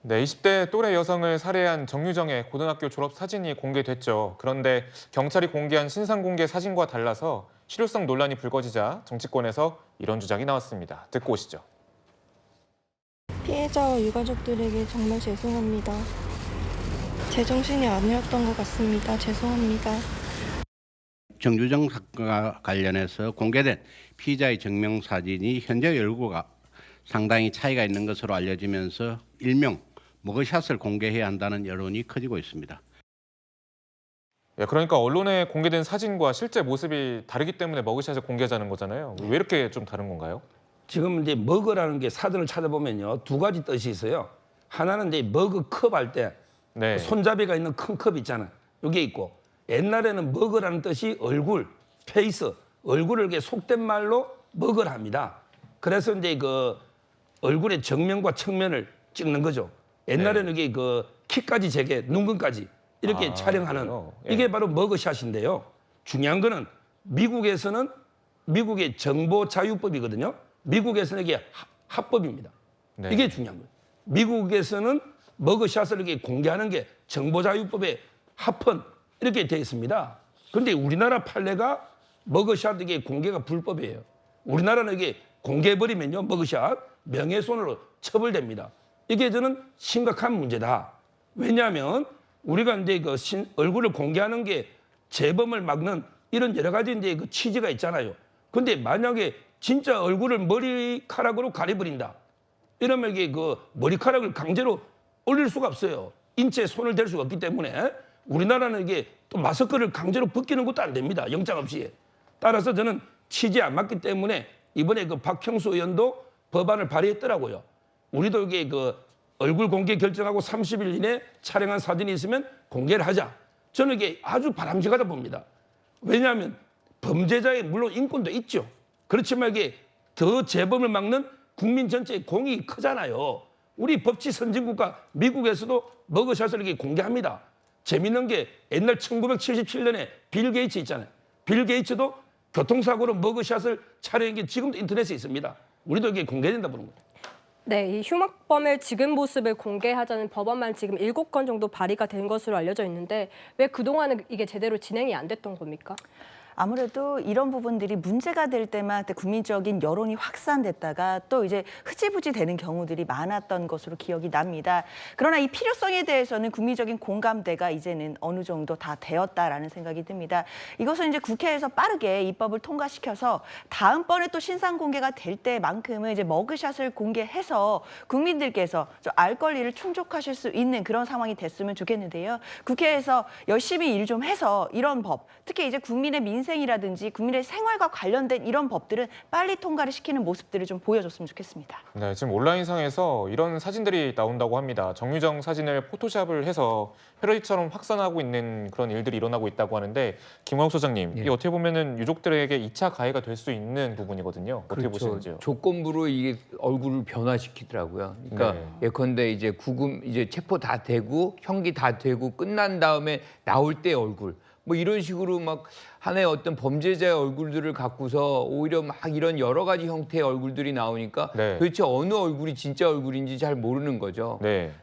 네, 20대 또래 여성을 살해한 정유정의 고등학교 졸업 사진이 공개됐죠. 그런데 경찰이 공개한 신상공개 사진과 달라서 실효성 논란이 불거지자 정치권에서 이런 주장이 나왔습니다. 듣고 오시죠. 피해자와 유가족들에게 정말 죄송합니다. 제정신이 아니었던 것 같습니다. 죄송합니다. 정유정 사건과 관련해서 공개된 피의자의 증명사진이 현재 얼굴과 상당히 차이가 있는 것으로 알려지면서 일명 머그샷을 공개해야 한다는 여론이 커지고 있습니다. 그러니까 언론에 공개된 사진과 실제 모습이 다르기 때문에 머그샷을 공개하자는 거잖아요. 왜 이렇게 좀 다른 건가요? 지금 이제 머그라는 게 사전을 찾아보면요, 두 가지 뜻이 있어요. 하나는 이제 머그컵 할 때 네. 손잡이가 있는 큰 컵 있잖아요. 이게 있고, 옛날에는 머그라는 뜻이 얼굴, 페이스, 얼굴을 이렇게 속된 말로 머그를 합니다. 그래서 이제 그 얼굴의 정면과 측면을 찍는 거죠. 옛날에는 이게 그 키까지 재게, 눈금까지 이렇게 촬영하는 이게 바로 머그샷인데요. 중요한 거는 미국에서는 미국의 정보자유법이거든요. 미국에서는 이게 합법입니다. 네. 이게 중요한 거예요. 미국에서는 머그샷을 이렇게 공개하는 게 정보자유법의 합헌 이렇게 되어 있습니다. 그런데 우리나라 판례가 머그샷 이게 공개가 불법이에요. 우리나라는 이게 공개해버리면요, 머그샷 명예훼손으로 처벌됩니다. 이게 저는 심각한 문제다. 왜냐하면 우리가 이제 그 얼굴을 공개하는 게 재범을 막는 이런 여러 가지 이제 그 취지가 있잖아요. 근데 만약에 진짜 얼굴을 머리카락으로 가려버린다. 이러면 이게 그 머리카락을 강제로 올릴 수가 없어요. 인체에 손을 댈 수가 없기 때문에 우리나라는 이게 또 마스크를 강제로 벗기는 것도 안 됩니다. 영장 없이. 따라서 저는 취지에 안 맞기 때문에 이번에 그 박형수 의원도 법안을 발의했더라고요. 우리도 이게 그 얼굴 공개 결정하고 30일 이내 촬영한 사진이 있으면 공개를 하자. 저는 이게 아주 바람직하다 봅니다. 왜냐하면 범죄자의 물론 인권도 있죠. 그렇지만 이게 더 재범을 막는 국민 전체의 공익이 크잖아요. 우리 법치 선진국가 미국에서도 머그샷을 이렇게 공개합니다. 재밌는 게 옛날 1977년에 빌 게이츠 있잖아요. 빌 게이츠도 교통사고로 머그샷을 촬영한 게 지금도 인터넷에 있습니다. 우리도 이게 공개된다 보는 거예요. 네, 이 흉악범의 지금 모습을 공개하자는 법안만 지금 7건 정도 발의가 된 것으로 알려져 있는데 왜 그동안은 이게 제대로 진행이 안 됐던 겁니까? 아무래도 이런 부분들이 문제가 될 때만 국민적인 여론이 확산됐다가 또 이제 흐지부지 되는 경우들이 많았던 것으로 기억이 납니다. 그러나 이 필요성에 대해서는 국민적인 공감대가 이제는 어느 정도 다 되었다라는 생각이 듭니다. 이것은 이제 국회에서 빠르게 입법을 통과시켜서 다음번에 또 신상 공개가 될 때만큼은 이제 머그샷을 공개해서 국민들께서 알 권리를 충족하실 수 있는 그런 상황이 됐으면 좋겠는데요. 국회에서 열심히 일 좀 해서 이런 법, 특히 이제 국민의 민생이라든지 국민의 생활과 관련된 이런 법들은 빨리 통과를 시키는 모습들을 좀 보여줬으면 좋겠습니다. 네, 지금 온라인상에서 이런 사진들이 나온다고 합니다. 정유정 사진을 포토샵을 해서 패러디처럼 확산하고 있는 그런 일들이 일어나고 있다고 하는데 김광욱 소장님, 이게 어떻게 보면은 유족들에게 2차 가해가 될 수 있는 부분이거든요. 어떻게 보시는지요? 조건부로 이게 얼굴을 변화시키더라고요. 그러니까 예컨대 이제 구금 이제 체포 다 되고 형기 다 되고 끝난 다음에 나올 때 얼굴 뭐 이런 식으로 막 하나의 어떤 범죄자의 얼굴들을 갖고서 오히려 막 이런 여러 가지 형태의 얼굴들이 나오니까 도대체 어느 얼굴이 진짜 얼굴인지 잘 모르는 거죠.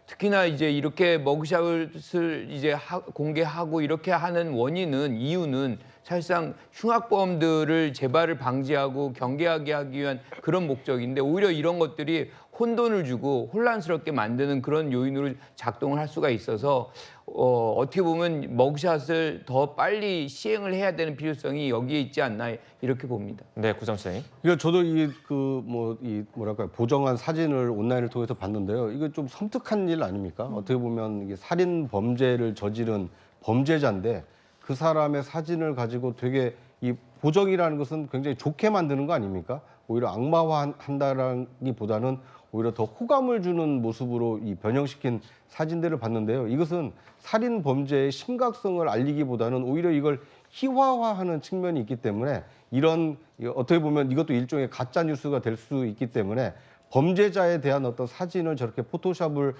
특히나 이제 이렇게 머그샷을 이제 공개하고 이렇게 하는 이유는 사실상 흉악범들을 재발을 방지하고 경계하게 하기 위한 그런 목적인데 오히려 이런 것들이 혼돈을 주고 혼란스럽게 만드는 그런 요인으로 작동을 할 수가 있어서 어떻게 보면 머그샷을 더 빨리 시행을 해야 되는 필요성이 여기에 있지 않나 이렇게 봅니다. 네, 구정 씨. 이거 저도 뭐랄까요, 보정한 사진을 온라인을 통해서 봤는데요. 이거 좀 섬뜩한 일 아닙니까? 어떻게 보면 이게 살인 범죄를 저지른 범죄자인데 그 사람의 사진을 가지고 되게 이 보정이라는 것은 굉장히 좋게 만드는 거 아닙니까? 오히려 악마화한다라기보다는 오히려 더 호감을 주는 모습으로 이 변형시킨 사진들을 봤는데요. 이것은 살인 범죄의 심각성을 알리기보다는 오히려 이걸 희화화하는 측면이 있기 때문에 이런 어떻게 보면 이것도 일종의 가짜 뉴스가 될 수 있기 때문에 범죄자에 대한 어떤 사진을 저렇게 포토샵을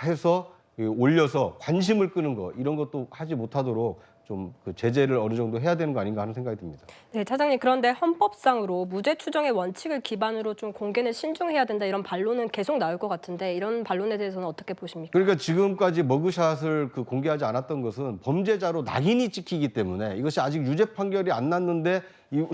해서 올려서 관심을 끄는 거 이런 것도 하지 못하도록 좀 그 제재를 어느 정도 해야 되는 거 아닌가 하는 생각이 듭니다. 네, 차장님 그런데 헌법상으로 무죄 추정의 원칙을 기반으로 좀 공개는 신중해야 된다 이런 반론은 계속 나올 것 같은데 이런 반론에 대해서는 어떻게 보십니까? 그러니까 지금까지 머그샷을 그 공개하지 않았던 것은 범죄자로 낙인이 찍히기 때문에 이것이 아직 유죄 판결이 안 났는데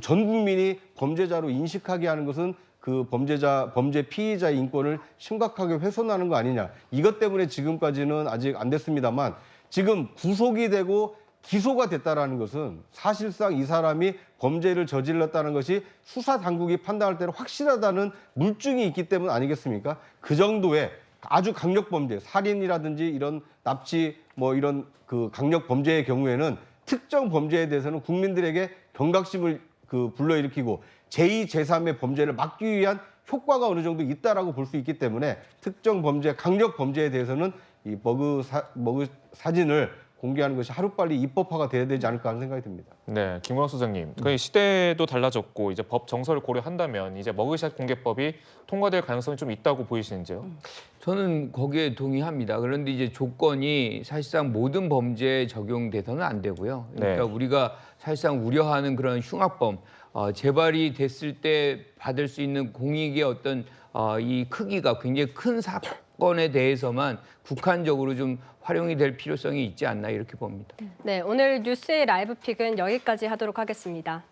전 국민이 범죄자로 인식하게 하는 것은 그 범죄 피의자의 인권을 심각하게 훼손하는 거 아니냐. 이것 때문에 지금까지는 아직 안 됐습니다만 지금 구속이 되고 기소가 됐다라는 것은 사실상 이 사람이 범죄를 저질렀다는 것이 수사 당국이 판단할 때는 확실하다는 물증이 있기 때문 아니겠습니까? 그 정도의 아주 강력 범죄, 살인이라든지 이런 납치 뭐 이런 그 강력 범죄의 경우에는 특정 범죄에 대해서는 국민들에게 경각심을 불러일으키고 제2, 제3의 범죄를 막기 위한 효과가 어느 정도 있다라고 볼 수 있기 때문에 특정 범죄, 강력 범죄에 대해서는 이 머그 사진을 공개하는 것이 하루빨리 입법화가 돼야 되지 않을까 하는 생각이 듭니다. 네, 김광석 소장님. 그 시대도 달라졌고 이제 법 정서를 고려한다면 이제 머그샷 공개법이 통과될 가능성이 좀 있다고 보이시는지요? 저는 거기에 동의합니다. 그런데 이제 조건이 사실상 모든 범죄에 적용돼서는 안 되고요. 그러니까 네. 우리가 사실상 우려하는 그런 흉악범, 재발이 됐을 때 받을 수 있는 공익의 어떤 이 크기가 굉장히 큰 사건에 대해서만 국한적으로 좀 활용이 될 필요성이 있지 않나 이렇게 봅니다. 네, 오늘 뉴스의 라이브 픽은 여기까지 하도록 하겠습니다.